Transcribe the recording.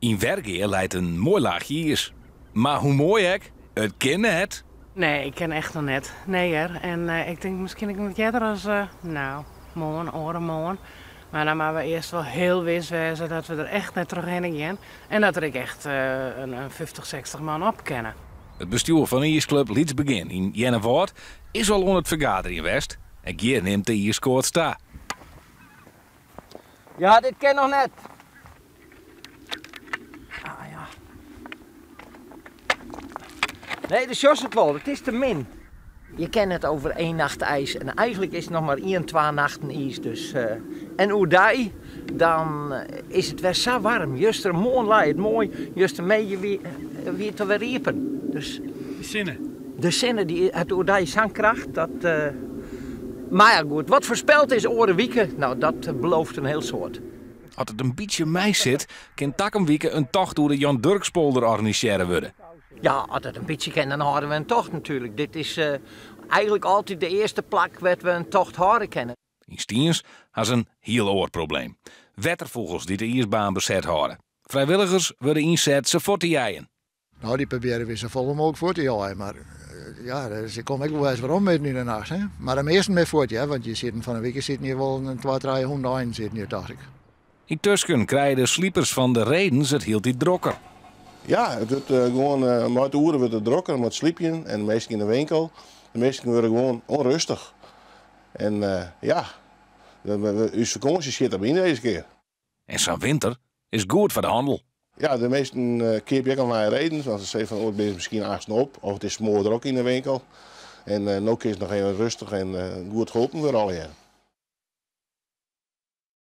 In Wergeer leidt een mooi laagje ijs. Maar hoe mooi hek, het kan net. Nee, ik ken echt nog net. Nee hè. En ik denk misschien ik moet eerder als, morgen, orenmorgen. Maar dan maar we eerst wel heel wis wezen dat we er echt net terug heen gaan. En dat er ik echt een 50, 60 man op kennen. Het bestuur van de ijsclub Leeds Begin in Jennevoort is al onder het vergaderen in West. En Geer neemt de ijskoord sta. Ja, dit ken nog net. Ah ja. Nee, de sjors het wel. Het is te min. Je kent het over 1 nacht ijs. En eigenlijk is het nog maar 1, 2 nachten ijs. Dus, en hoe die, dan is het weer zo warm. Juist er mooi het mooi. Juist ermee weer te weer riepen. Dus de zinnen die het oerdij zangkracht, dat. Maar ja, goed. Wat voorspeld is oren wieken, nou dat belooft een heel soort. Als het een beetje mij zit, kan Takkenwieken een tocht door de Jan Durkspolder organiseren worden. Ja, als het een beetje kan, dan houden we een tocht natuurlijk. Dit is eigenlijk altijd de eerste plek waar we een tocht houden kennen. In Stiens had ze een heel oorprobleem. Wettervogels die de ijsbaan bezet houden. Vrijwilligers worden inzet ze voor te jagen. Nou, die proberen we zo vol mogelijk voor te jagen, maar ja, ze komen ook wel eens waarom met nu de nacht. Hè? Maar de meesten met voort, ja, want je zit van een week zitten hier wel een 2, 3 honden in zitten hier, dacht ik. Intussen krijgen de sliepers van de redens het hield iets drokker. Ja, het wordt gewoon, met de uren wordt het drokker, met sliepje en meestal in de winkel. De meesten worden gewoon onrustig. En ja, uw vakantie zit er binnen deze keer. En zo'n winter is goed voor de handel. Ja, de meesten keer je ook al naar redens, want ze zeggen van oh, ben je misschien achter op of het is mooi druk in de winkel. En nu is het nog even rustig en goed geholpen weer al hier.